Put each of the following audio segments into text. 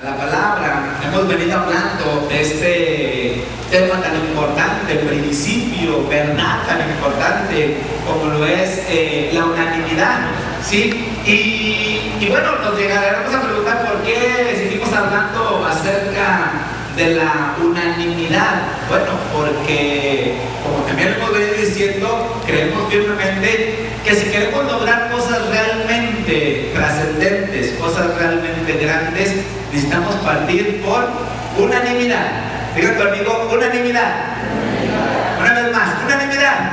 la palabra, hemos venido hablando de este tema tan importante, principio, verdad tan importante como lo es la unanimidad, ¿sí? Y bueno, nos llegaremos a preguntar por qué seguimos hablando acerca de la unanimidad. Bueno, porque como también hemos venido diciendo, creemos firmemente que si queremos lograr cosas realmente trascendentes, cosas realmente grandes, necesitamos partir por unanimidad. Diga conmigo, unanimidad. Una vez más, unanimidad.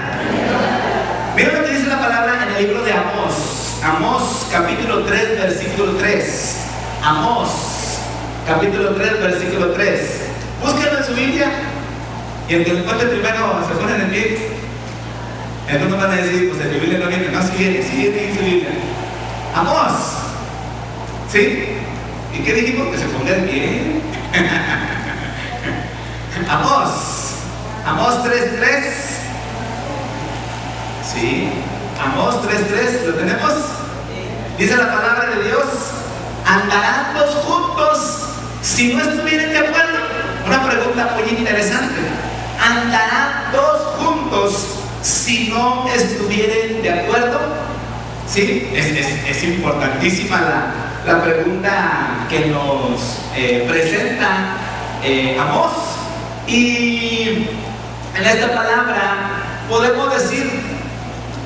Mira lo que dice la palabra en el libro de Amós. Amós, capítulo 3, versículo 3. Amós, capítulo 3, versículo 3. Búsquenlo en su Biblia. Y el que lo encuentre primero se pone en pie. Algunos van a decir, pues en mi Biblia no viene. No, sí viene en su Biblia. Amós. ¿Sí? ¿Y qué dijimos? Que se ponga en pie. Amós. Amós 3:3. ¿Sí? Amós 3:3. ¿Lo tenemos? Dice la palabra de Dios: ¿andarán dos juntos si no estuvieran de acuerdo? Una pregunta muy interesante. ¿Andarán dos juntos si no estuvieran de acuerdo? Sí, es importantísima la pregunta que nos presenta Amós. Y en esta palabra podemos decir,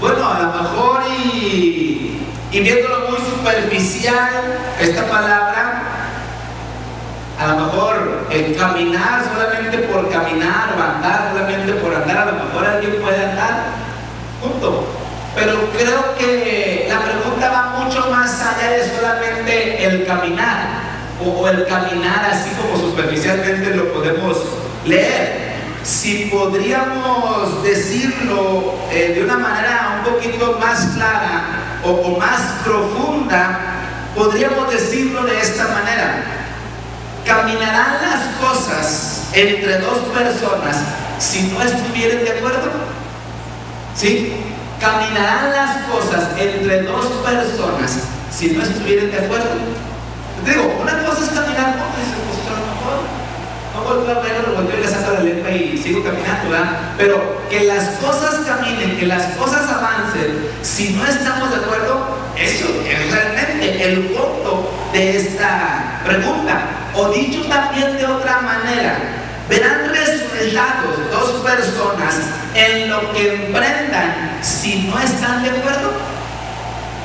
bueno, a lo mejor y viéndolo muy superficial, esta palabra, a lo mejor el caminar solamente por caminar o andar solamente por andar, a lo mejor alguien puede andar junto. Pero creo que la pregunta va mucho más allá de solamente el caminar o el caminar así como superficialmente lo podemos leer. Si podríamos decirlo de una manera un poquito más clara o más profunda, podríamos decirlo de esta manera: ¿caminarán las cosas entre dos personas si no estuvieran de acuerdo? ¿Sí? ¿Caminarán las cosas entre dos personas si no estuvieran de acuerdo? Digo, una cosa es caminar juntos y se mostró mejor. No vuelvo a verlo, lo volteo y le saco la lengua y sigo caminando, ¿verdad? Pero que las cosas caminen, que las cosas avancen, si no estamos de acuerdo, eso es realmente el fondo de esta pregunta. O dicho también de otra manera, ¿verán resultados dos personas en lo que emprendan si no están de acuerdo?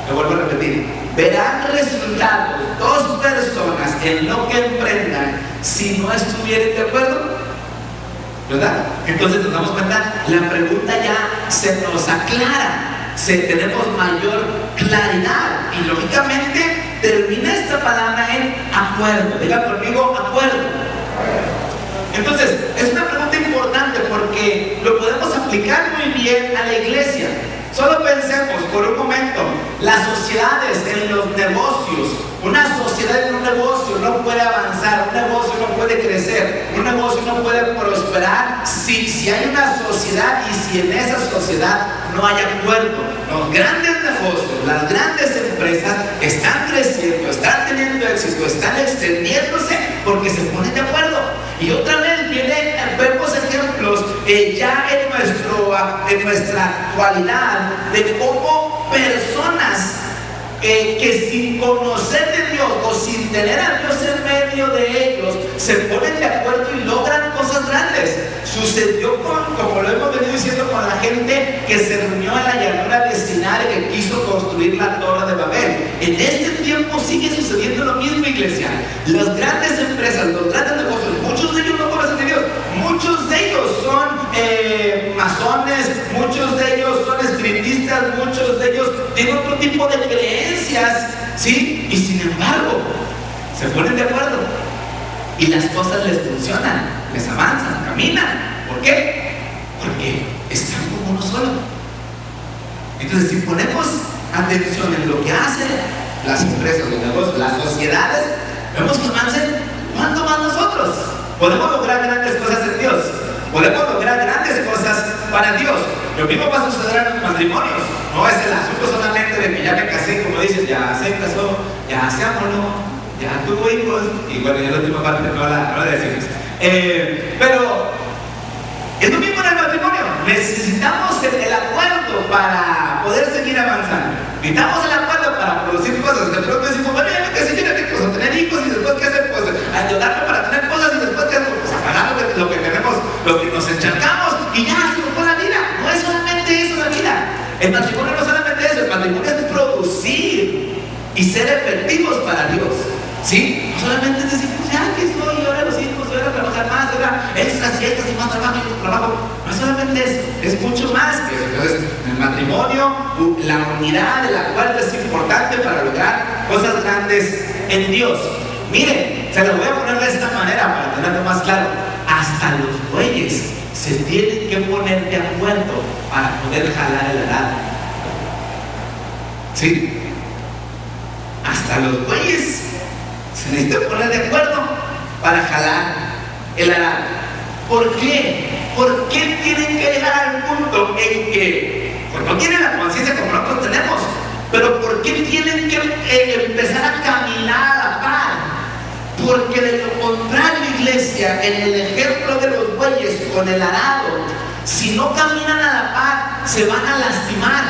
Lo vuelvo a repetir. ¿Verán resultados dos personas en lo que emprendan si no estuvieran de acuerdo? ¿Verdad? Entonces nos damos cuenta, la pregunta ya se nos aclara, tenemos mayor claridad y lógicamente termina esta palabra en acuerdo. Diga conmigo, acuerdo. Entonces, es una pregunta importante porque lo podemos aplicar muy bien a la iglesia. Solo pensemos por un momento, las sociedades en los negocios. Una sociedad en un negocio no puede avanzar, un negocio no puede crecer, un negocio no puede prosperar si hay una sociedad y si en esa sociedad no hay acuerdo. Los grandes negocios, las grandes empresas están creciendo, están teniendo éxito, están extendiéndose porque se ponen de acuerdo. Y otra vez vemos ejemplos ya en nuestra actualidad de cómo personas que sin conocer de Dios o sin tener a Dios en medio de ellos se ponen de acuerdo y logran cosas grandes. Sucedió como lo hemos venido diciendo, con la gente que se reunió en la llanura de Sinai que quiso construir la Torre de Babel. En este tiempo sigue sucediendo lo mismo, iglesia. Las grandes empresas, los grandes negocios, muchos de ellos no conocen de Dios, muchos de ellos son masones, muchos de ellos son espiritistas, muchos de ellos tienen otro tipo de creencias, ¿sí? Y sin embargo, se ponen de acuerdo y las cosas les funcionan, les avanzan, caminan. ¿Por qué? Porque están como uno solo. Entonces, si ponemos atención en lo que hacen las empresas, los negocios, las sociedades, vemos que avanzan. ¿Cuánto más nosotros? Podemos lograr grandes cosas en Dios. Podemos lograr grandes cosas para Dios. Lo mismo va a suceder en los matrimonios. No es el asunto solamente de que ya me casé, como dices, ya se casó, ya se amoló, ya tuvo hijos, y bueno, ya la última parte no la decimos. Pero es lo mismo en el matrimonio. Necesitamos el acuerdo para poder seguir avanzando. Necesitamos el acuerdo para producir cosas. De pronto decimos, bueno, ya me casé, ya tengo que tener hijos, y después qué hacer, pues ayudarme para tener cosas, y después qué hacer, pues apagar lo que tenemos, lo que nos encharcamos, y ya se nos fue la vida. No es solamente eso la vida. El matrimonio no es solamente eso, el matrimonio es producir y ser efectivos para Dios. ¿Sí? No solamente es decir, pues ya que estoy, ahora los hijos, ahora trabajar más, ahora extras y extras y más trabajo y más trabajo. No es solamente eso, es mucho más que eso. Entonces, en el matrimonio, la unidad del acuerdo es importante para lograr cosas grandes en Dios. Miren, se lo voy a poner de esta manera para tenerlo más claro. Hasta los bueyes se tienen que poner de acuerdo para poder jalar el arado. ¿Sí? Hasta los bueyes se necesita poner de acuerdo para jalar el arado. ¿Por qué? ¿Por qué tienen que llegar al punto en que, pues no tienen la conciencia como nosotros tenemos, pero por qué tienen que empezar a caminar a la par? Porque de lo contrario, iglesia, en el ejemplo de los bueyes con el arado, si no caminan a la par, se van a lastimar.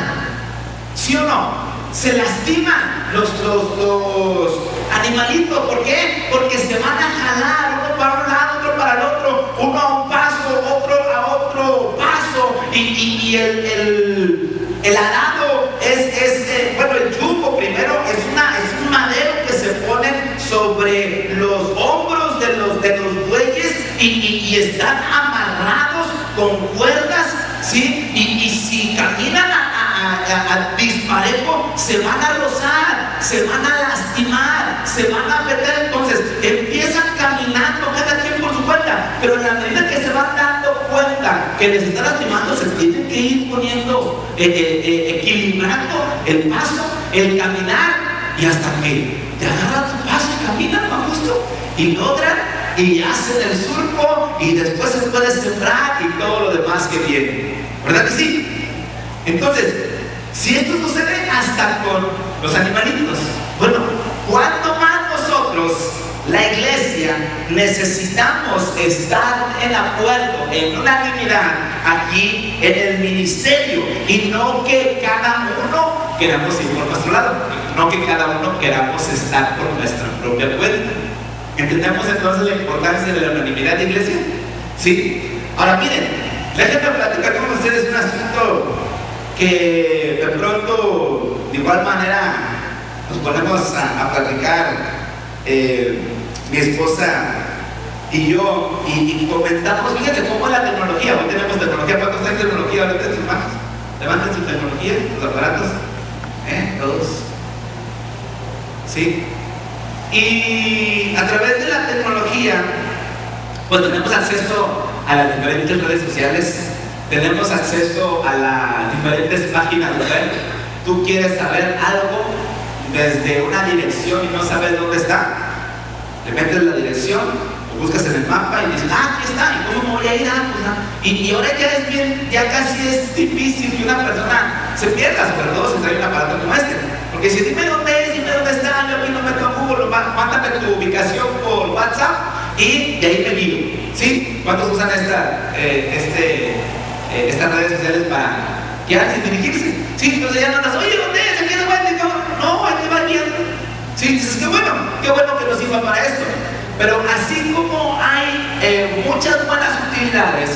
¿Sí o no? Se lastiman los animalitos. ¿Por qué? Porque se van a jalar uno para un lado, otro para el otro, uno a un paso, otro a otro paso, y el arado bueno, el yugo primero es un madero que se pone sobre los hombros de los bueyes, y están amarrados con cuerdas, ¿sí? Y si caminan a disparejo, se van a rozar, se van a lastimar, se van a perder. Entonces empiezan caminando cada quien por su cuenta, pero en la medida que se van dando cuenta que les está lastimando, se tienen que ir poniendo, equilibrando el paso, el caminar, y hasta que te agarran su paso y caminan a gusto y logran y hacen el surco, y después se puede sembrar y todo lo demás que viene. ¿Verdad que sí? Entonces, si esto sucede hasta con los animalitos, bueno, ¿cuánto más nosotros, la iglesia, necesitamos estar en acuerdo, en unanimidad aquí en el ministerio, y no que cada uno queramos ir por nuestro lado, no que cada uno queramos estar por nuestra propia cuenta? ¿Entendemos entonces la importancia de la unanimidad de iglesia? ¿Sí? Ahora miren, déjenme platicar con ustedes un asunto que de pronto, de igual manera, nos ponemos a platicar mi esposa y yo, y comentamos. Fíjense cómo es la tecnología. Hoy tenemos tecnología. ¿Cuántos tienen tecnología ahorita en sus manos? Levanten su tecnología, los aparatos, todos. ¿Sí? Y a través de la tecnología, pues tenemos acceso a las diferentes redes sociales, tenemos acceso a las diferentes páginas web. Tú quieres saber algo desde una dirección y no sabes dónde está, le metes la dirección, lo buscas en el mapa y dices, aquí está, ¿y cómo me voy a ir? Y ahora ya casi es difícil que una persona se pierda, sobre todo si trae un aparato como este. Porque si dime dónde es, dime dónde está, yo aquí no meto a Google, mándame tu ubicación por WhatsApp y de ahí me guío. ¿Sí? ¿Cuántos usan estas redes sociales para guiarse y dirigirse? Sí, entonces ya no las, oye, ¿dónde es? ¿Aquí no va? No, ahí te va guiando. Sí, dices, qué bueno que nos sirva para esto. Pero así como hay muchas buenas utilidades,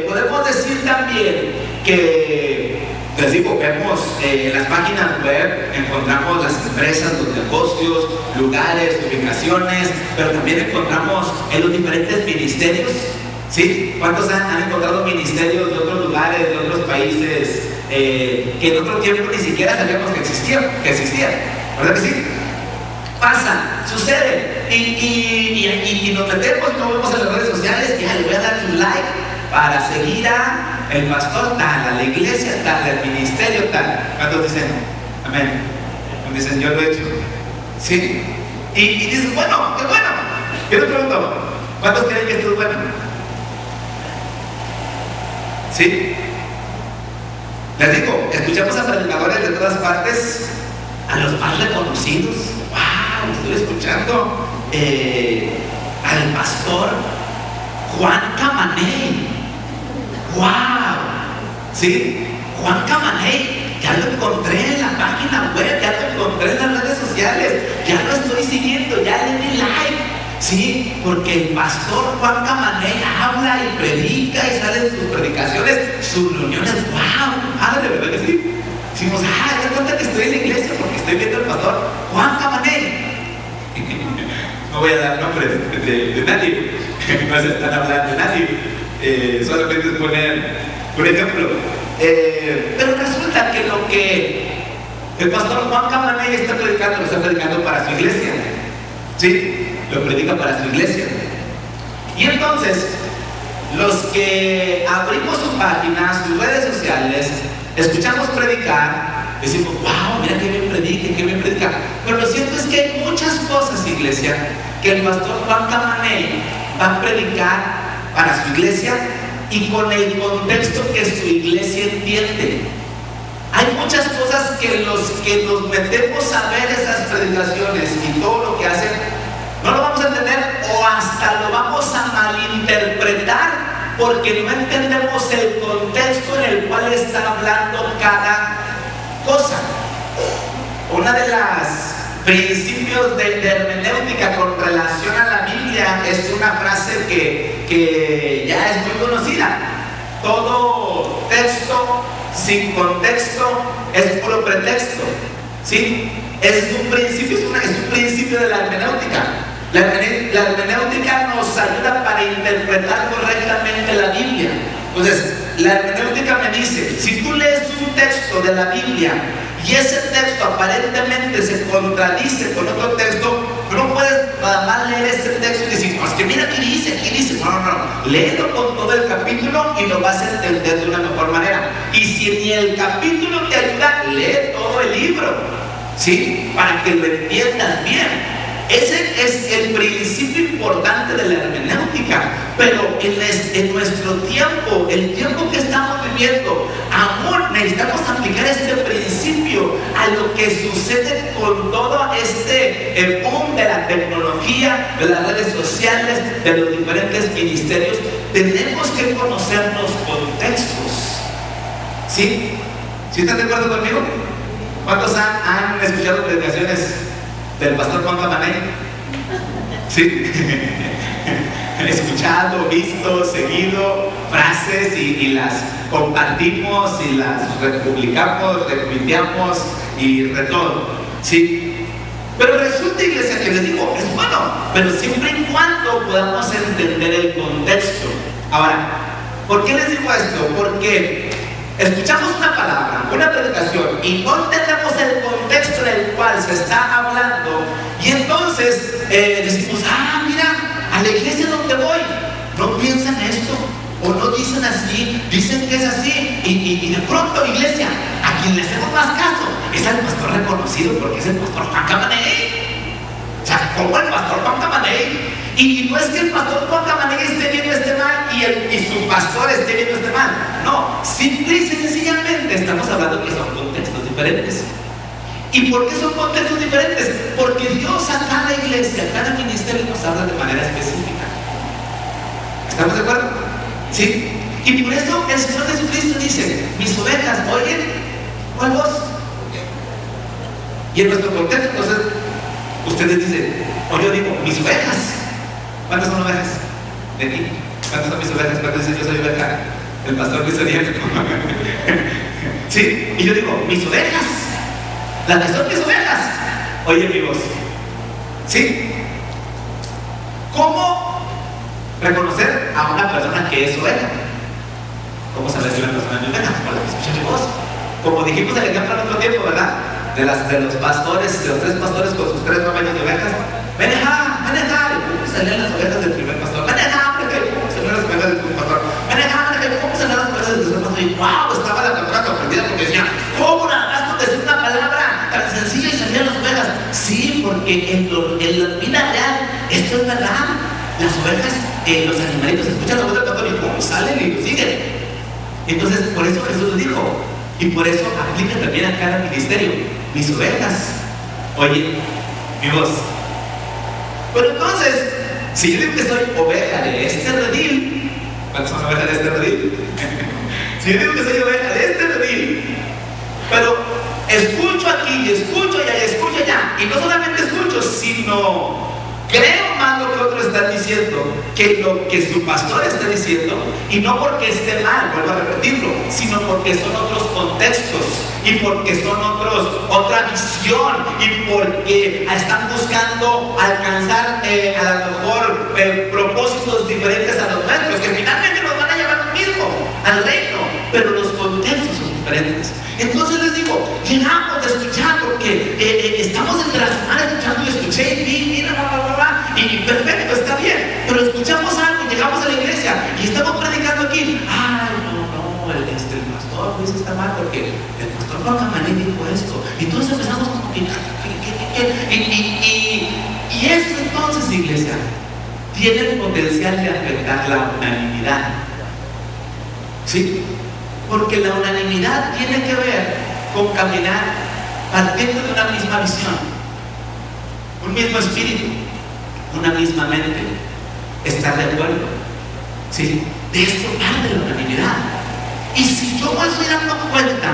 podemos decir también que, les digo, vemos en las páginas web, encontramos las empresas, los negocios, lugares, ubicaciones, pero también encontramos en los diferentes ministerios. ¿Sí? ¿Cuántos han encontrado ministerios de otros lugares, de otros países, que en otro tiempo ni siquiera sabíamos que existían? ¿Verdad que sí? Pasa, sucede, y nos metemos, no vemos en las redes sociales, y le voy a dar un like para seguir a el pastor tal, a la iglesia tal, al ministerio tal. ¿Cuántos dicen amén? ¿Cuántos dicen yo lo he hecho? ¿Sí? Y dicen, bueno, qué bueno. Yo les pregunto, ¿cuántos creen que esto es bueno? ¿Sí? Les digo, escuchamos a predicadores de todas partes, a los más reconocidos. ¡Wow! Estoy escuchando al pastor Juan Camaney. ¡Wow! ¿Sí? Juan Camaney, ya lo encontré en la página web, ya lo encontré en las redes sociales, ya lo estoy siguiendo, ya le di like. Sí, porque el pastor Juan Camaney habla y predica y sale en sus predicaciones, sus reuniones. ¡Wow! ¿De verdad que sí? Decimos, ya cuenta que estoy en la iglesia porque estoy viendo al pastor Juan Camaney. No voy a dar nombres de nadie, no se están hablando de nadie, solamente es poner un ejemplo. Pero resulta que lo que el pastor Juan Camaney está predicando, lo está predicando para su iglesia. ¿Sí? Lo predica para su iglesia. Y entonces, los que abrimos sus páginas, sus redes sociales, escuchamos predicar, decimos, wow, mira qué bien predica, qué bien predica. Pero lo cierto es que hay muchas cosas, iglesia, que el pastor Juan Camaney va a predicar para su iglesia y con el contexto que su iglesia entiende. Hay muchas cosas que los que nos metemos a ver esas predicaciones y todo lo que hacen, no lo vamos a entender o hasta lo vamos a malinterpretar porque no entendemos el contexto en el cual está hablando cada cosa. Una de las principios de hermenéutica con relación a la Biblia es una frase que ya es muy conocida. Todo texto sin contexto es puro pretexto. ¿Sí? Es un principio de la hermenéutica. La hermenéutica nos ayuda para interpretar correctamente la Biblia. Entonces, la hermenéutica me dice, si tú lees un texto de la Biblia y ese texto aparentemente se contradice con otro texto, tú no puedes nada más leer ese texto y decir, no, es que mira qué dice. No, léelo con todo el capítulo y lo vas a entender de una mejor manera. Y si ni el capítulo te ayuda, lee todo el libro, ¿sí? Para que lo entiendas bien. Ese es el principio importante de la hermenéutica. Pero en nuestro tiempo, el tiempo que estamos viviendo, amor, necesitamos aplicar este principio a lo que sucede con todo este boom de la tecnología, de las redes sociales, de los diferentes ministerios. Tenemos que conocer los contextos. ¿Sí? ¿Sí están de acuerdo conmigo? ¿Cuántos han escuchado predicaciones del pastor Juan Camaney? ¿Sí? Escuchado, visto, seguido frases y las compartimos y las republicamos, retuiteamos y todo. ¿Sí? Pero resulta, iglesia, que les digo, es bueno, pero siempre y cuando podamos entender el contexto. Ahora, ¿por qué les digo esto? Porque escuchamos una palabra, una predicación y no entendemos el contexto en el cual se está hablando y entonces decimos, mira, a la iglesia donde voy no piensan esto o no dicen así, dicen que es así y de pronto, iglesia, a quien le hacemos más caso es al pastor reconocido porque es el pastor Juan Camaney. O sea, como el pastor Juan Camaney. Y no es que el pastor Juan Camaney esté bien o esté mal y su pastor esté bien o esté mal. No, simple y sencillamente estamos hablando que son contextos diferentes. ¿Y por qué son contextos diferentes? Porque Dios a cada iglesia, a cada ministerio nos habla de manera específica. ¿Estamos de acuerdo? ¿Sí? Y por eso el Señor Jesucristo dice, mis ovejas oyen ¿cuál voz? Y en nuestro contexto, entonces, ustedes dicen, o yo digo, mis ovejas. ¿Cuántas son ovejas? De aquí. ¿Cuántas son mis ovejas? ¿Cuántas dicen yo soy oveja? El pastor Luis Ariel. ¿Sí? Y yo digo, mis ovejas. Las que son mis ovejas. Oye mi voz. ¿Sí? ¿Cómo reconocer a una persona que es oveja? ¿Cómo saber si una persona es oveja? Por la que escucha mi voz. Como dijimos el ejemplo en otro tiempo, ¿verdad? De los pastores, de los 3 pastores con sus 3 rebaños de ovejas. Maneja, ¿cómo salían las ovejas del primer pastor? Maneja, ¿cómo salían las ovejas del segundo pastor? Maneja, ¿cómo salían las ovejas del tercer pastor? Y wow, estaba la persona sorprendida porque decía, ¿cómo nada más con decir una palabra tan sencilla y salían las ovejas? Sí, porque en la vida real esto es verdad. Las ovejas, los animalitos escuchan la voz del pastor y ¿cómo salen y lo siguen? Entonces, por eso Jesús dijo, y por eso aplica también a cada ministerio, mis ovejas oye mi voz. Pero entonces, si yo digo que soy oveja de este redil, ¿cuántos son ovejas de este redil? Si yo digo que soy oveja de este redil, pero escucho aquí y escucho allá y escucho allá, y no solamente escucho, sino creo más lo que otros están diciendo que lo que su pastor está diciendo, y no porque esté mal, vuelvo a repetirlo, sino porque son otros contextos y porque son otra visión y porque están buscando alcanzar a lo mejor propósitos diferentes a los nuestros, que finalmente nos van a llevar lo mismo, al reino, pero los contextos son diferentes. Entonces les digo, llegamos de escuchar porque estamos entre la semana escuchando y escuché y vi, mira, y perfecto, está bien, pero escuchamos algo, llegamos a la iglesia y estamos predicando aquí. Ay, no, el pastor Luis está mal porque el pastor Juan Camarín dijo esto. Y entonces empezamos como que y eso entonces, iglesia, tiene el potencial de afectar la unanimidad. ¿Sí? Porque la unanimidad tiene que ver con caminar partiendo de una misma visión, un mismo espíritu, una misma mente, estar de acuerdo. ¿Sí? De esto parte la unanimidad. Y si yo me estoy dando cuenta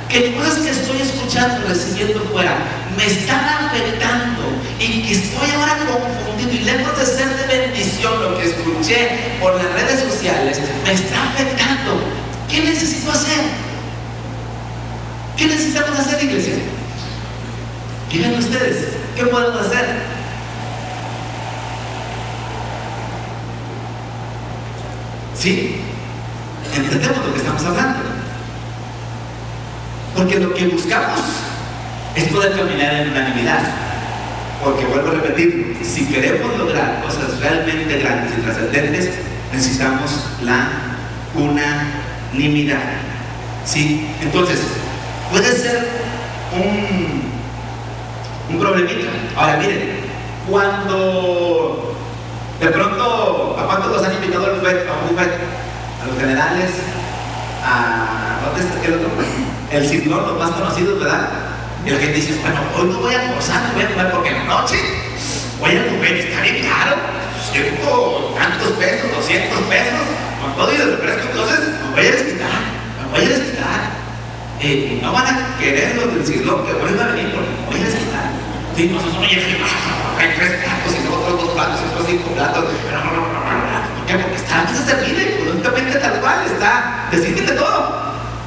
que cosas que estoy escuchando y recibiendo fuera me están afectando y que estoy ahora confundido y lejos de ser de bendición, lo que escuché por las redes sociales me está afectando, ¿qué necesito hacer? ¿Qué necesitamos hacer, iglesia? Díganme ustedes, ¿qué podemos hacer? ¿Sí? Entendemos lo que estamos hablando. Porque lo que buscamos es poder caminar en unanimidad. Porque vuelvo a repetir, si queremos lograr cosas realmente grandes y trascendentes, necesitamos la unanimidad. ¿Sí? Entonces, puede ser un problemita. Ahora miren, cuando de pronto, ¿a cuántos los han invitado a un buffet? A los generales, ¿dónde está el otro? El Cirlón, los más conocidos, ¿verdad? Y la gente dice, bueno, hoy no voy a almorzar, no voy a comer porque en la noche voy a comer, está bien caro, 100 tantos pesos, 200 pesos, con todo y el refresco, entonces me voy a desquitar. Y no van a querer los del Cirlón que vuelva a venir porque me voy a desquitar. Sí, nosotros no llegamos, hay 3 platos y luego otros 2 platos y otros 5 platos. ¿Por qué? Porque está antes de servir económicamente tal cual, está, te sirven de todo.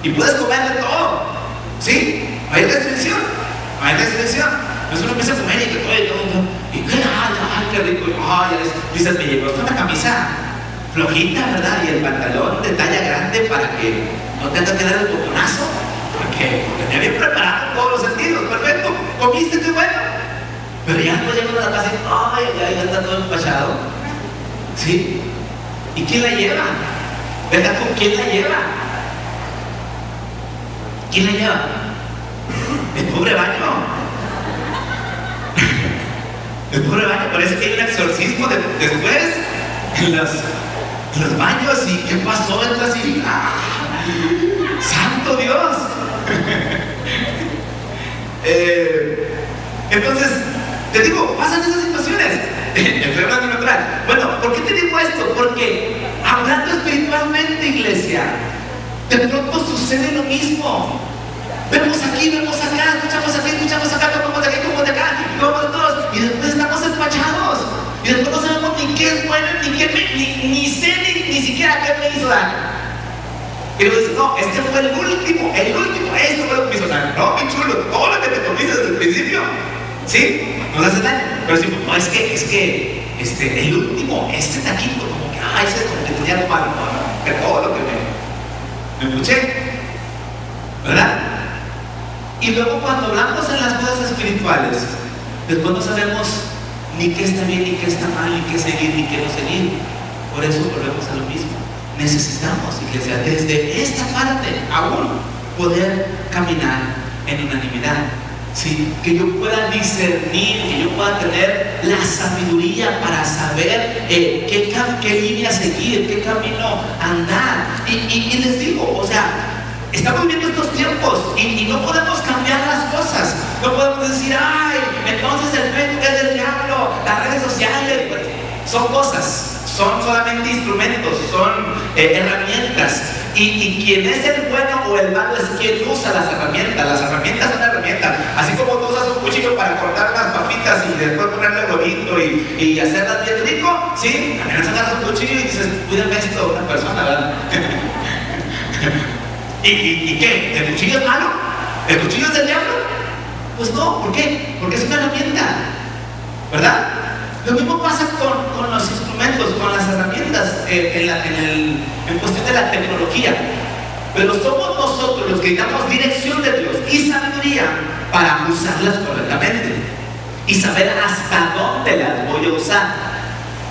Y puedes comer de todo. ¿Sí? No hay restricción. No hay restricción. Entonces uno empieza a comer y que todo. Y qué rico. Dices, me llegó hasta una camisa flojita, ¿verdad? Y el pantalón de talla grande para que no tenga que dar el botonazo. Porque me había preparado en todos los sentidos. Perfecto. Comiste, qué bueno. Pero ya no llego a la casa y ya está todo empachado. ¿Sí? ¿Y quién la lleva? ¿Verdad? ¿Con quién la lleva? ¿Quién la lleva? El pobre baño. El pobre baño, parece que hay un exorcismo después en los baños. ¿Y qué pasó? Entonces así, ¡santo Dios! Entonces, te digo, pasan esas situaciones. Estoy hablando neutral. Bueno, ¿por qué te digo esto? Porque hablando espiritualmente, iglesia, de pronto sucede lo mismo. Vemos aquí, vemos acá, escuchamos acá, comemos de aquí, comemos de acá, y comemos de todos, y después estamos empachados. Y después no sabemos ni qué es bueno, ni sé ni siquiera qué me hizo daño. Y luego dices, no, este fue el último, esto fue lo que me hizo daño. No, mi chulo, todo lo que te comiste desde el principio, ¿sí? Nos hace daño. Pero decimos, no, es que el último, este taquito, como que, ese como que tenía algo malo, no, que todo lo que me escuché, ¿verdad? Y luego cuando hablamos en las cosas espirituales, después no sabemos ni qué está bien, ni qué está mal, ni qué seguir, ni qué no seguir. Por eso volvemos a lo mismo. Necesitamos, iglesia, desde esta parte aún poder caminar en unanimidad. ¿Sí? Que yo pueda discernir, que yo pueda tener la sabiduría para saber qué línea seguir, qué camino andar. Y les digo, o sea, estamos viviendo estos tiempos y no podemos cambiar las cosas. No podemos decir, ay, entonces el Facebook es del diablo, las redes sociales son cosas, son solamente instrumentos, son herramientas. Y quien es el bueno o el malo es quien usa las herramientas. Las herramientas son herramientas. Así como tú usas un cuchillo para cortar unas papitas y después ponerle huevito y hacerlas bien rico, ¿sí? También agarras un cuchillo y dices, cuídame esto a una persona, ¿verdad? ¿Y qué? ¿El cuchillo es malo? ¿El cuchillo es del diablo? Pues no, ¿por qué? Porque es una herramienta, ¿verdad? Lo mismo pasa con los instrumentos, con las herramientas en cuestión de la tecnología. Pero somos nosotros los que damos dirección de Dios y sabiduría para usarlas correctamente y saber hasta dónde las voy a usar.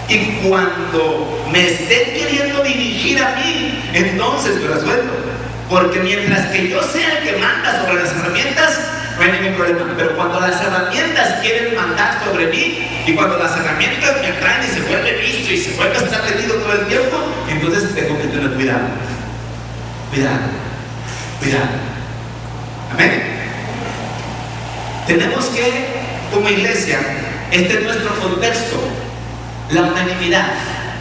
Y cuando me estén queriendo dirigir a mí, entonces me resuelto. Porque mientras que yo sea el que manda sobre las herramientas, no hay ningún problema. Pero cuando las herramientas quieren mandar sobre mí, y cuando las herramientas me atraen y se vuelve visto y se vuelve a estar metido todo el tiempo, entonces tengo que tener cuidado. Cuidado. Amén. Tenemos que, como iglesia, este es nuestro contexto, la unanimidad.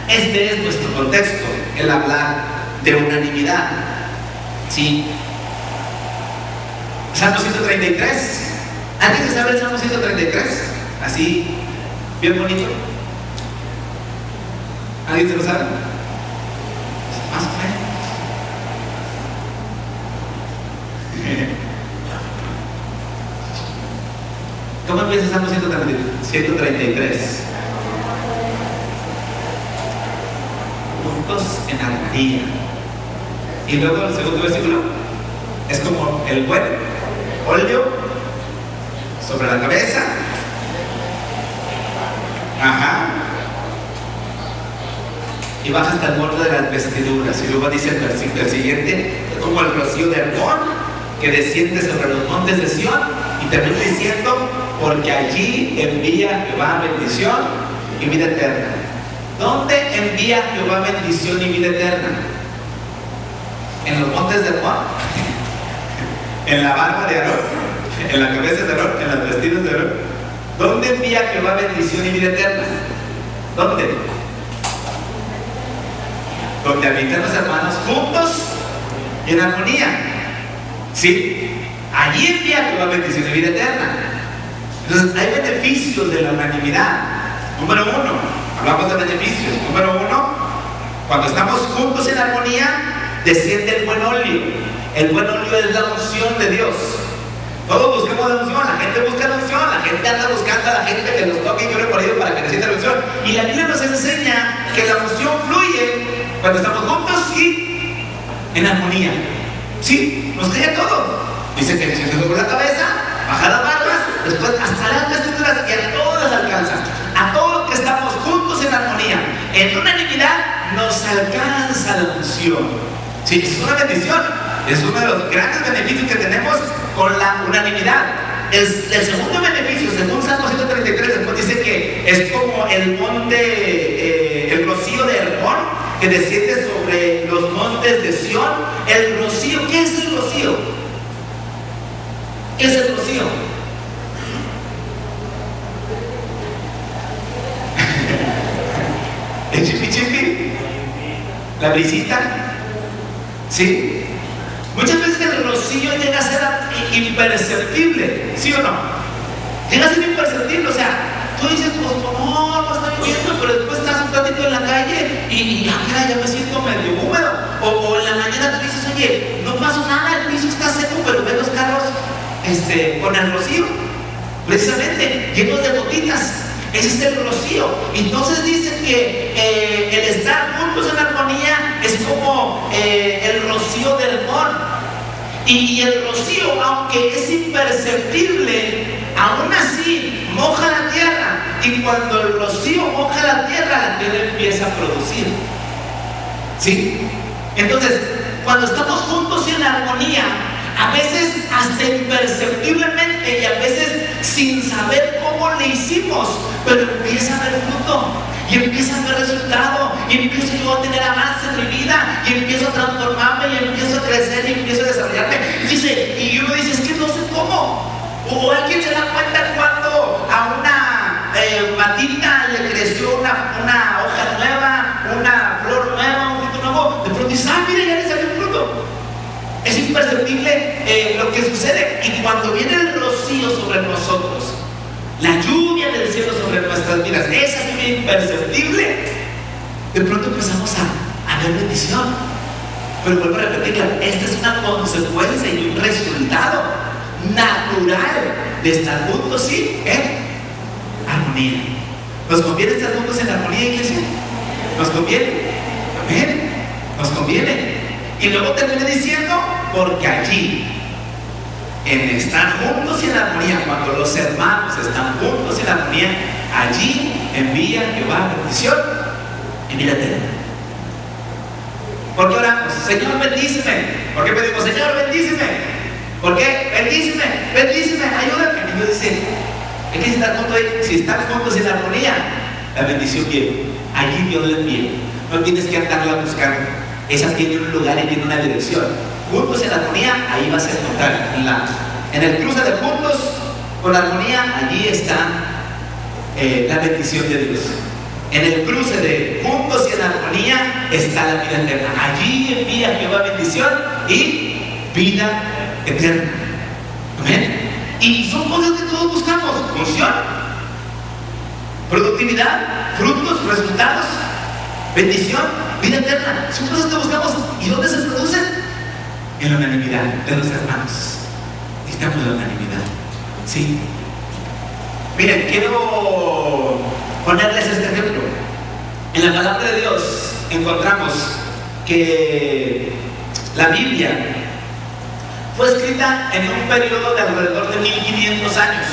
Este es nuestro contexto, el hablar de unanimidad. ¿Sí? Salmo 133. ¿Alguien se sabe el Salmo 133? Así, bien bonito. ¿Alguien se lo sabe? Más o menos. ¿Cómo empieza el Salmo 133? Juntos en armonía. Y luego el segundo versículo es como el buen óleo sobre la cabeza. Ajá. Y baja hasta el borde de las vestiduras. Y luego dice el versículo siguiente, como el rocío de Hermón que desciende sobre los montes de Sión. Y termina diciendo, porque allí envía Jehová bendición y vida eterna. ¿Dónde envía Jehová bendición y vida eterna? ¿En los montes de Hermón? ¿En la barba de Aarón? ¿En la cabeza de Aarón? ¿En las vestidos de Aarón? ¿Dónde envía Jehová bendición y vida eterna? ¿Dónde? Donde habitan los hermanos juntos y en armonía. ¿Sí? Allí envía Jehová bendición y vida eterna. Entonces hay beneficios de la unanimidad. Número uno, hablamos de beneficios. Número uno, cuando estamos juntos en armonía, desciende el buen óleo. El buen óleo es la unción de Dios. Todos buscamos la unción, la gente busca la unción, la gente anda buscando a la gente que nos toque y llore por ellos para que necesite la unción. Y la Biblia nos enseña que la unción fluye cuando estamos juntos y en armonía. ¿Sí? Nos cae todo. Dice que desciende sobre la cabeza, baja las barbas, después hasta las vestiduras y a todas alcanza. A todos que estamos juntos en armonía, en unanimidad, nos alcanza la unción. Sí, es una bendición. Es uno de los grandes beneficios que tenemos con la unanimidad. El segundo beneficio, según Salmo 133, después dice que es como el monte, el rocío de Hermón que desciende sobre los montes de Sión. El rocío, ¿qué es el rocío? ¿Qué es el rocío? ¿El chipi chipi? ¿La brisita? ¿Sí? Muchas veces el rocío llega a ser imperceptible, ¿sí o no? Llega a ser imperceptible, o sea, tú dices, pues no está lloviendo, pero después estás un ratito en la calle y ya me siento medio húmedo. O en la mañana tú dices, oye, no pasó nada, el piso está seco, pero ven los carros con el rocío, precisamente, llenos de gotitas. Ese es el rocío. Entonces dicen que el estar juntos en armonía es como el rocío del Hermón. Y el rocío, aunque es imperceptible, aún así moja la tierra. Y cuando el rocío moja la tierra empieza a producir. ¿Sí? Entonces, cuando estamos juntos en armonía, a veces hasta imperceptiblemente y a veces sin saber cómo le hicimos, pero empieza a haber fruto y empieza a haber resultado y empiezo yo a tener avance en mi vida y empiezo a transformarme y empiezo a crecer y empiezo a desarrollarme. Y uno dice, es que no sé cómo. O alguien se da cuenta cuando a una matita le creció una una hoja nueva, una flor nueva, un fruto nuevo, de pronto dices, ah, mira, ya le salió un fruto. Es imperceptible lo que sucede. Y cuando viene el rocío sobre nosotros, la lluvia del cielo sobre nuestras vidas, esa lluvia imperceptible, de pronto empezamos a ver bendición. Pero vuelvo a repetirla, esta es una consecuencia y un resultado natural de estar juntos, sí, en armonía. ¿Nos conviene estar juntos en armonía, iglesia? ¿Nos conviene? Amén. Nos conviene. Y luego termina diciendo, porque allí, en estar juntos y en armonía, cuando los hermanos están juntos y en armonía, allí envía Jehová bendición y vida eterna. ¿Por qué oramos? Señor, bendíceme. ¿Por qué pedimos, Señor, bendíceme? ¿Por qué? Bendíceme, bendíceme, ayúdame. Y Dios dice, es que si están juntos en armonía, la bendición viene. Allí Dios le envía. No tienes que andarla buscando. Esa tiene un lugar y tiene una dirección. Juntos en armonía, ahí vas a encontrar. En el cruce de juntos con armonía, allí está la bendición de Dios. En el cruce de juntos y en armonía está la vida eterna. Allí envía Jehová bendición y vida eterna. Amén. Y son cosas que todos buscamos: función, productividad, frutos, resultados, bendición, vida eterna. Son cosas que buscamos. ¿Y dónde se producen? En la unanimidad de los hermanos. Necesitamos la unanimidad. Sí. Miren, quiero ponerles este ejemplo. En la palabra de Dios encontramos que la Biblia fue escrita en un periodo de alrededor de 1500 años.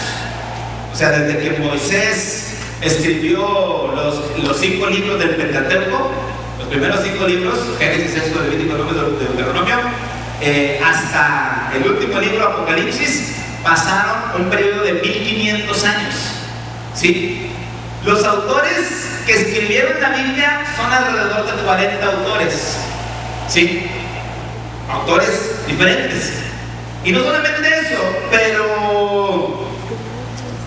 O sea, desde que Moisés escribió los 5 libros del Pentateuco, los primeros 5 libros, Génesis, Éxodo, Levítico, Número, Deuteronomio, hasta el último libro, Apocalipsis, pasaron un periodo de 1500 años. ¿Sí? Los autores que escribieron la Biblia son alrededor de 40 autores. ¿Sí? Autores diferentes. Y no solamente eso, pero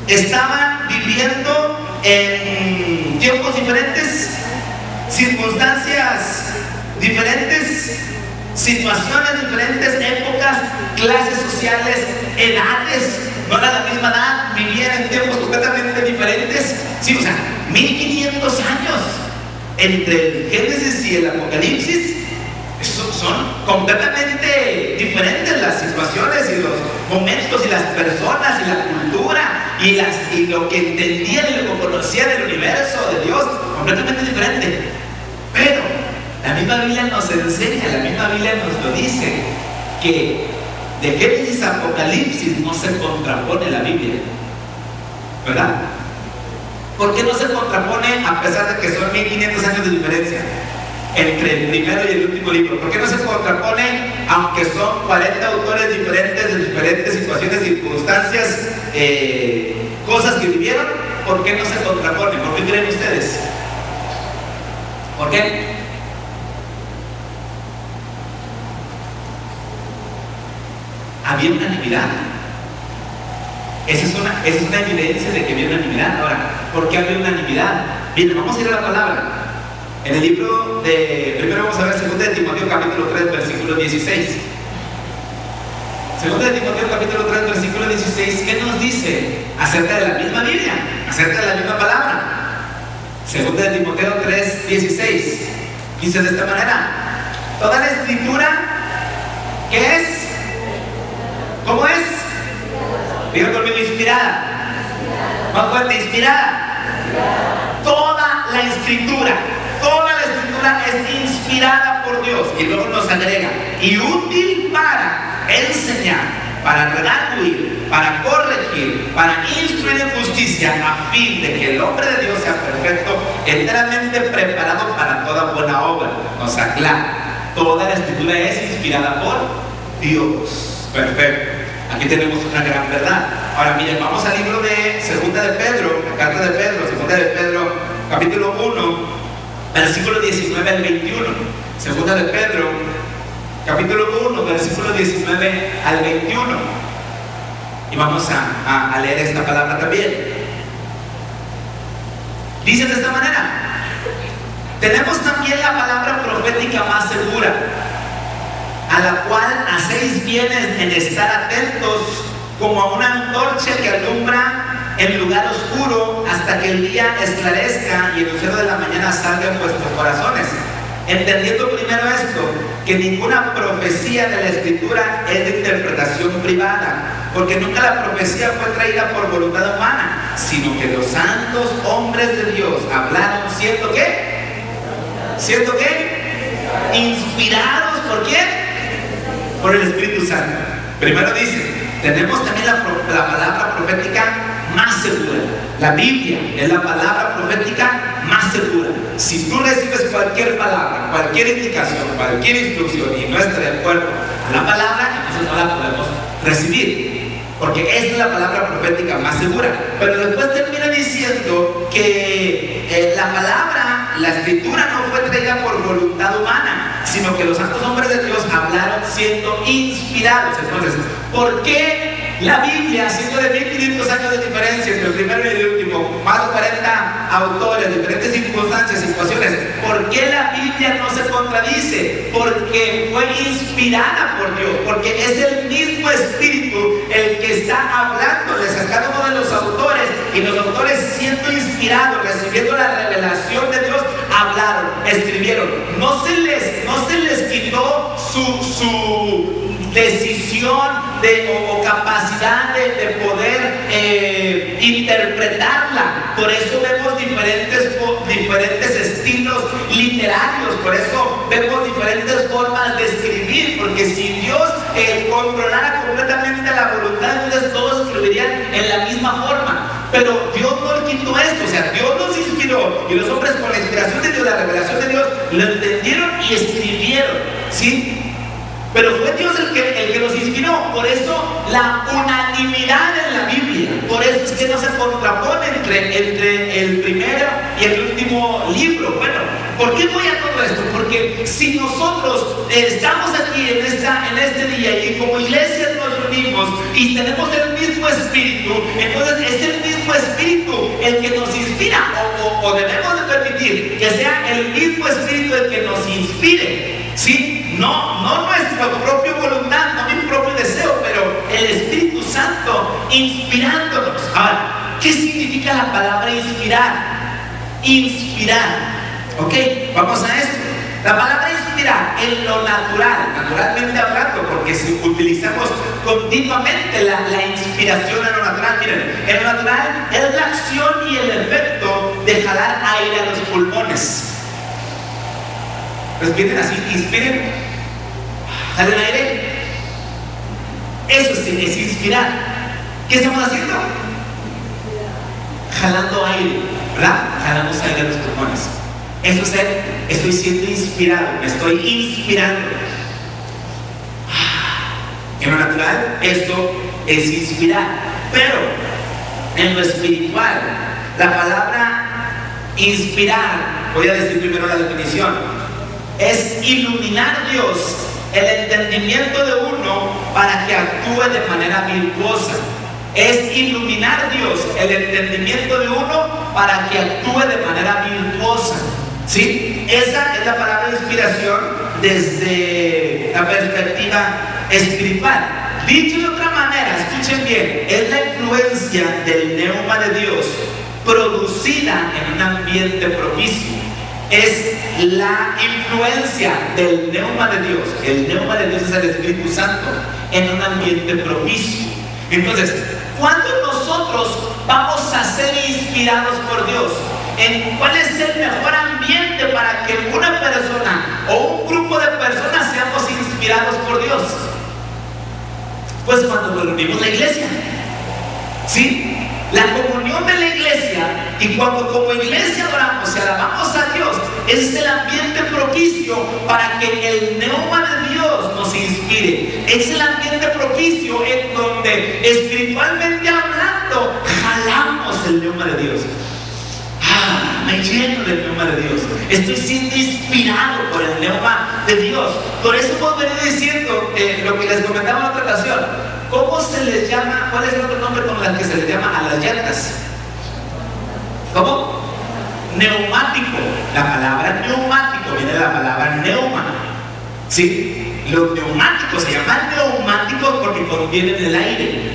estaban viviendo en tiempos diferentes, circunstancias diferentes, situaciones diferentes, épocas, clases sociales, edades. No era la misma edad, vivían en tiempos completamente diferentes. Sí, o sea, 1500 años entre el Génesis y el Apocalipsis. Son completamente diferentes las situaciones y los momentos y las personas y la cultura y lo que entendían y lo que conocían del universo, de Dios, completamente diferente. Pero la misma Biblia nos enseña, la misma Biblia nos lo dice, que de Génesis a Apocalipsis no se contrapone la Biblia, ¿verdad? ¿Por qué no se contrapone a pesar de que son 1500 años de diferencia entre el primero y el último libro? ¿Por qué no se contrapone, aunque son 40 autores diferentes de diferentes situaciones, circunstancias, cosas que vivieron? ¿Por qué no se contrapone? ¿Por qué creen ustedes? ¿Por qué? Había unanimidad. Esa es una evidencia de que había unanimidad. Ahora, ¿por qué había unanimidad? Bien, vamos a ir a la palabra. En el libro de, primero vamos a ver 2 de Timoteo capítulo 3, versículo 16. 2 de Timoteo capítulo 3, versículo 16, ¿qué nos dice acerca de la misma Biblia? Acerca de la misma palabra. 2 de Timoteo 3, 16. Dice de esta manera: toda la escritura, ¿qué es? ¿Cómo es? Diga conmigo, inspirada. Más fuerte, inspirada. Toda la escritura es inspirada por Dios. Y luego nos agrega: y útil para enseñar, para redarguir, para corregir, para instruir en justicia, a fin de que el hombre de Dios sea perfecto, enteramente preparado para toda buena obra. Nos aclara: toda la escritura es inspirada por Dios. Perfecto. Aquí tenemos una gran verdad. Ahora miren, vamos al libro de 2 de Pedro, la carta de Pedro, 2 de Pedro, capítulo 1, versículo 19 al 21. 2 de Pedro, capítulo 1, versículo 19 al 21. Y vamos a leer esta palabra también. Dice de esta manera: tenemos también la palabra profética más segura, a la cual hacéis bien en estar atentos como a una antorcha que alumbra en lugar oscuro hasta que el día esclarezca y el lucero de la mañana salga en vuestros corazones. Entendiendo primero esto, que ninguna profecía de la Escritura es de interpretación privada, porque nunca la profecía fue traída por voluntad humana, sino que los santos hombres de Dios hablaron, ¿siendo qué? ¿Siendo qué? Inspirados, ¿por quién? Por el Espíritu Santo. Primero dice, tenemos también la palabra profética más segura. La Biblia es la palabra profética más segura. Si tú recibes cualquier palabra, cualquier indicación, cualquier instrucción y no está de acuerdo a la palabra, entonces no la podemos recibir, porque esta es la palabra profética más segura. Pero después termina diciendo que la palabra, la Escritura no fue traída por voluntad humana, sino que los santos hombres de Dios hablaron siendo inspirados. Entonces, ¿por qué la Biblia, siendo de 1500 años de diferencia entre el primero y el último, más de 40 autores, diferentes circunstancias, situaciones, ¿por qué la Biblia no se contradice? Porque fue inspirada por Dios, porque es el mismo Espíritu el que está hablándoles a cada uno de los autores, y los autores, siendo inspirados, recibiendo la revelación de Dios, hablaron, escribieron. No se les quitó su decisión o capacidad de poder interpretarla. Por eso vemos diferentes estilos literarios, por eso vemos diferentes formas de escribir, porque si Dios controlara completamente la voluntad de Dios, todos escribirían en la misma forma. Pero Dios no quitó esto, o sea, Dios nos inspiró, y los hombres con la inspiración de Dios, la revelación de Dios, lo entendieron y escribieron, ¿sí? Pero fue Dios el que los inspiró. Por eso la unanimidad en la Biblia, por eso es que no se contrapone entre el primero y el último libro. Bueno, ¿por qué voy a todo esto? Porque si nosotros estamos aquí en este día y como iglesia nos unimos y tenemos el mismo espíritu, entonces es el mismo espíritu el que nos inspira, o debemos de permitir que sea el mismo espíritu el que nos inspire, ¿sí? No nuestra propia voluntad, no mi propio deseo, pero el Espíritu Santo inspirándonos. Ahora, ¿qué significa la palabra inspirar? Inspirar, ¿ok? Vamos a esto. La palabra inspirar en lo natural, naturalmente hablando, porque si utilizamos continuamente la inspiración en lo natural, miren, en lo natural es la acción y el efecto de jalar aire a los pulmones. Respiren así, inspiren, jalen aire. Eso es inspirar. ¿Qué estamos haciendo? Jalando aire, ¿verdad? Jalamos aire a los pulmones. Eso es estoy siendo inspirado, me estoy inspirando. En lo natural, esto es inspirar. Pero en lo espiritual, la palabra inspirar, voy a decir primero la definición, es iluminar Dios el entendimiento de uno para que actúe de manera virtuosa. Es iluminar Dios el entendimiento de uno para que actúe de manera virtuosa, ¿sí? Esa es la palabra inspiración desde la perspectiva espiritual. Dicho de otra manera, escuchen bien, es la influencia del neuma de Dios producida en un ambiente propicio. Es la influencia del neuma de Dios. El neuma de Dios es el Espíritu Santo en un ambiente propicio. Entonces, ¿cuándo nosotros vamos a ser inspirados por Dios? ¿Cuál es el mejor ambiente para que una persona o un grupo de personas seamos inspirados por Dios? Pues cuando nos reunimos la iglesia, ¿sí? La comunión de la iglesia, y cuando como iglesia adoramos y alabamos a Dios, es el ambiente propicio para que el neuma de Dios nos inspire. Es el ambiente propicio en donde espiritualmente hablando jalamos el neuma de Dios. Me lleno del neuma de Dios. Estoy siendo inspirado por el neuma de Dios. Por eso puedo venir diciendo lo que les comentaba en otra ocasión. ¿Cómo se les llama? ¿Cuál es el otro nombre con el que se les llama a las llantas? ¿Cómo? neumático. La palabra neumático viene de la palabra neuma. ¿Sí? Los neumáticos se llaman neumáticos porque contienen el aire.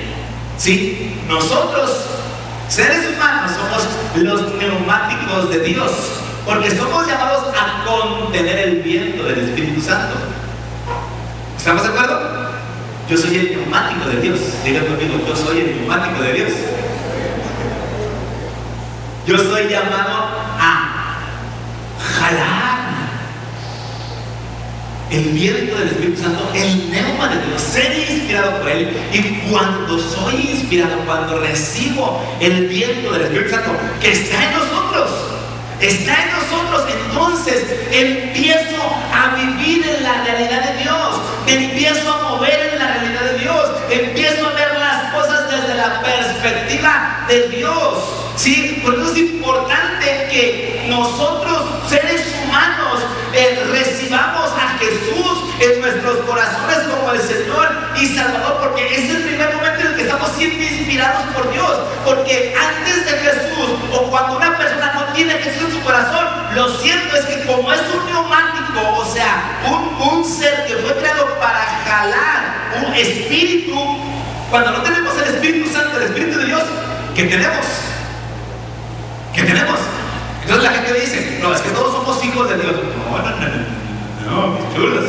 ¿Sí? Nosotros, seres humanos, somos los neumáticos de Dios, porque somos llamados a contener el viento del Espíritu Santo. ¿Estamos de acuerdo? Yo soy el neumático de Dios. Diga conmigo, yo soy el neumático de Dios. Yo soy llamado a jalar el viento del Espíritu Santo, el neuma de Dios, ser inspirado por Él. Y cuando soy inspirado, cuando recibo el viento del Espíritu Santo que está en nosotros, entonces empiezo a vivir en la realidad de Dios, empiezo a mover en la realidad de Dios, empiezo a ver las cosas desde la perspectiva de Dios. ¿Sí? Por eso es importante que nosotros, seres humanos, recibamos a Jesús en nuestros corazones como el Señor y Salvador, porque es el primer momento en el que estamos siendo inspirados por Dios. Porque antes de Jesús, o cuando una persona no tiene a Jesús en su corazón, lo cierto es que como es un neumático, o sea, un ser que fue creado para jalar un espíritu, cuando no tenemos el Espíritu Santo, el Espíritu de Dios, ¿qué tenemos? Entonces la gente dice, no, es que todos somos hijos de Dios. No, mis chulos.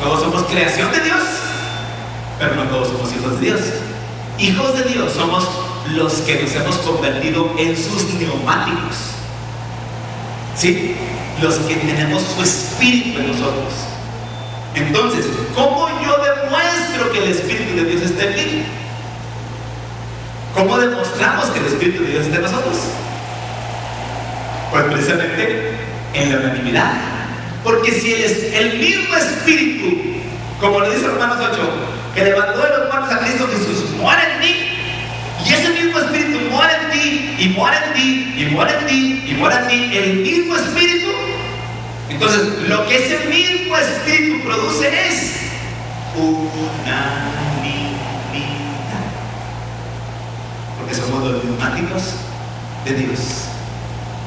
Todos somos creación de Dios, pero no todos somos hijos de Dios. Hijos de Dios somos los que nos hemos convertido en sus neumáticos. ¿Sí? Los que tenemos su espíritu en nosotros. Entonces, ¿cómo yo demuestro que el Espíritu de Dios está en mí? ¿Cómo demostramos que el Espíritu de Dios está en nosotros? Pues precisamente en la unanimidad. Porque si el mismo Espíritu, como lo dice Romanos 8, que levantó de los muertos a Cristo Jesús, mora en mí, y ese mismo Espíritu mora en ti, y mora en ti, y mora en ti, y mora en ti, el mismo Espíritu, entonces lo que ese mismo Espíritu produce es unanimidad. Porque somos los neumáticos de Dios.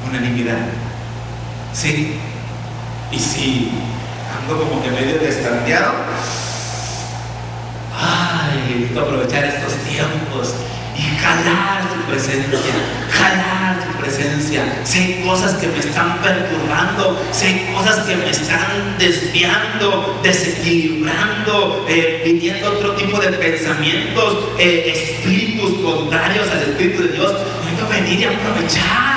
Unanimidad. ¿Sí? Y si ando como que medio destanteado, necesito aprovechar estos tiempos y jalar su presencia. Si hay cosas que me están perturbando, si hay cosas que me están desviando, desequilibrando, viniendo otro tipo de pensamientos, espíritus contrarios al Espíritu de Dios, necesito venir y aprovechar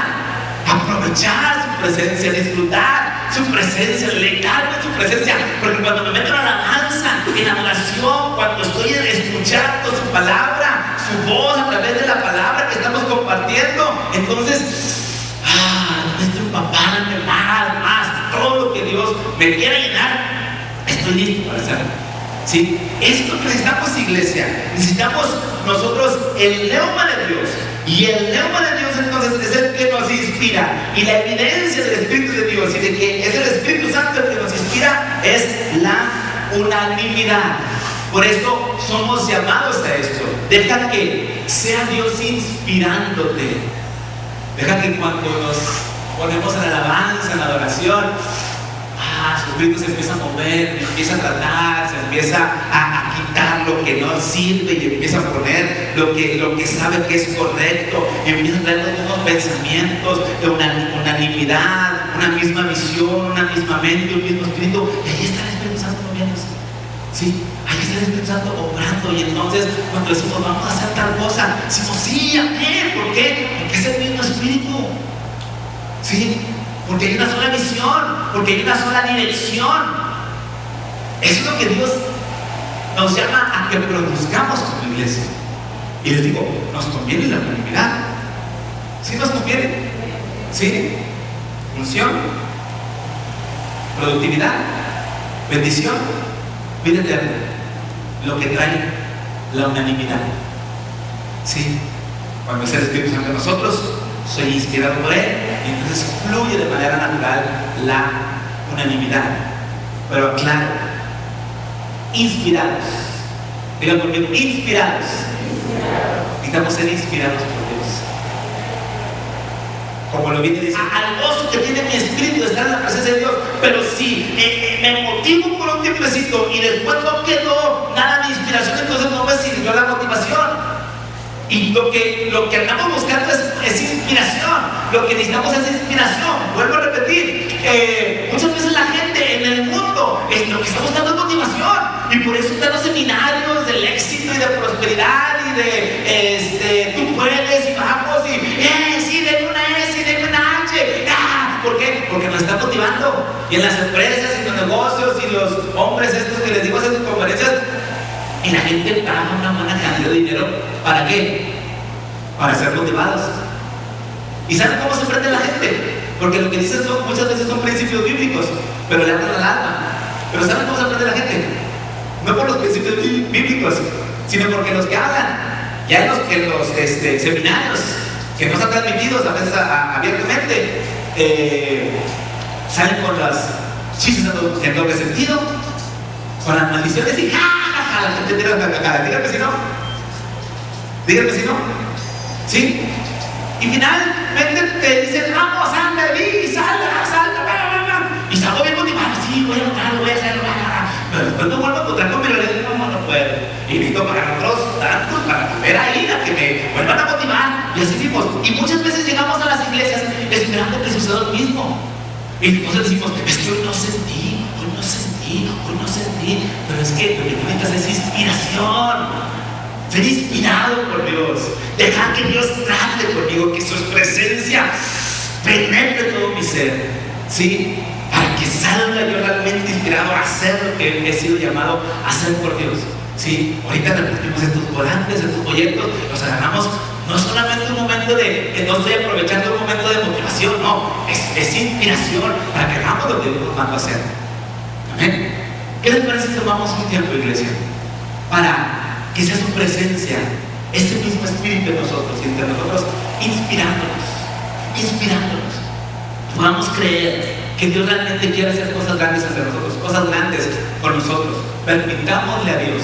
su presencia, disfrutar su presencia, alegrarme en su presencia, porque cuando me meto en alabanza, en adoración, cuando estoy escuchando su palabra, su voz a través de la palabra que estamos compartiendo, entonces necesito empaparme más, todo lo que Dios me quiera llenar, estoy listo para hacerlo. ¿Sí? Esto que necesitamos, iglesia, necesitamos nosotros el neuma de Dios. Y el neuma de Dios entonces es el que nos inspira. Y la evidencia del Espíritu de Dios y de que es el Espíritu Santo el que nos inspira es la unanimidad. Por eso somos llamados a esto. Deja que sea Dios inspirándote. Deja que cuando nos ponemos en la alabanza, en la adoración, su espíritu se empieza a mover, empieza a tratar, se empieza a quitar lo que no sirve y empieza a poner lo que sabe que es correcto, y empieza a traer los mismos pensamientos de una unanimidad, una misma visión, una misma mente, un mismo espíritu, y ahí está el Espíritu Santo moviéndose. ¿Sí? Ahí está el Espíritu Santo obrando, y entonces cuando decimos vamos a hacer tal cosa, decimos sí, amén. ¿Por qué? Porque es el mismo espíritu. ¿Sí? Porque hay una sola visión, porque hay una sola dirección. Eso es lo que Dios nos llama a que produzcamos como iglesia. Y les digo, nos conviene la unanimidad. ¿Sí nos conviene? ¿Sí? Función, productividad, bendición, vida eterna. Lo que trae la unanimidad. ¿Sí? Cuando es el Espíritu Santo de nosotros, soy inspirado por Él, y entonces fluye de manera natural la unanimidad. Pero claro, inspirados. Digan conmigo, inspirados. Necesitamos ser inspirados por Dios. como lo viene diciendo, al gozo que tiene mi espíritu de estar en la presencia de Dios. Pero si me motivo por un tiempecito y después no quedó nada de inspiración, entonces no me sirvió la motivación. Y lo que andamos buscando es inspiración. Lo que necesitamos es inspiración. Vuelvo a repetir, muchas veces la gente en el mundo lo que está buscando es motivación, y por eso están los seminarios del éxito y de prosperidad y de tú puedes y vamos y sí, denme una S y denme una H. ¿Por qué? Porque nos están motivando. Y en las empresas y los negocios y los hombres estos que les digo en sus conferencias, y la gente paga una buena cantidad de dinero. ¿Para qué? Para ser motivados. ¿Y saben cómo se prende la gente? Porque lo que dicen muchas veces son principios bíblicos, pero le hablan al alma. Pero ¿saben cómo se prende la gente? No por los principios bíblicos, sino porque los que hablan, ya en los seminarios que no están transmitidos a veces abiertamente, salen con las chistes en doble sentido, con las maldiciones y la gente tira la cagada. Díganme si no. Díganme si no. ¿Sí? Y finalmente te dicen, vamos, anda, salta, y salgo bien motivado, sí, voy a lograrlo, voy a hacerlo, pero después me vuelvo a encontrar con mi realidad, no puedo. Y necesito para otros tantos, para volver a ir a que me vuelvan a motivar. Y así decimos. Y muchas veces llegamos a las iglesias esperando que suceda lo mismo. Y entonces decimos, es que hoy no sentí, pero es que lo que necesitas es inspiración. Ser inspirado por Dios. Dejar que Dios trate conmigo, que su presencia penetre todo mi ser, ¿sí? Para que salga yo realmente inspirado a hacer lo que he sido llamado a hacer por Dios, ¿sí? Ahorita repartimos estos volantes, estos folletos, los agarramos. No es solamente un momento que no estoy aprovechando un momento de motivación, no, es inspiración para que hagamos lo que Dios nos manda a hacer. Amén. ¿Qué les parece si tomamos un tiempo, iglesia, para que sea su presencia, ese mismo espíritu en nosotros y entre nosotros, inspirándonos, podamos creer que Dios realmente quiere hacer cosas grandes entre nosotros, cosas grandes con nosotros? Permitámosle a Dios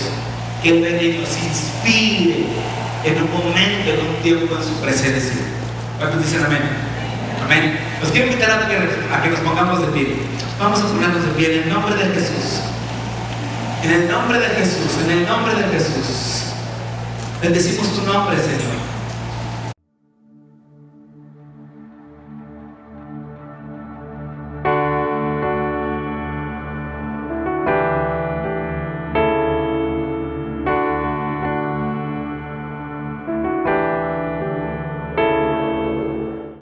que Él venga y nos inspire en un momento, en un tiempo en su presencia. ¿Cuántos dicen amén? Amén. Los quiero invitar a que nos pongamos de pie. Vamos a ponernos de pie en el nombre de Jesús. En el nombre de Jesús, en el nombre de Jesús. Bendecimos tu nombre, Señor.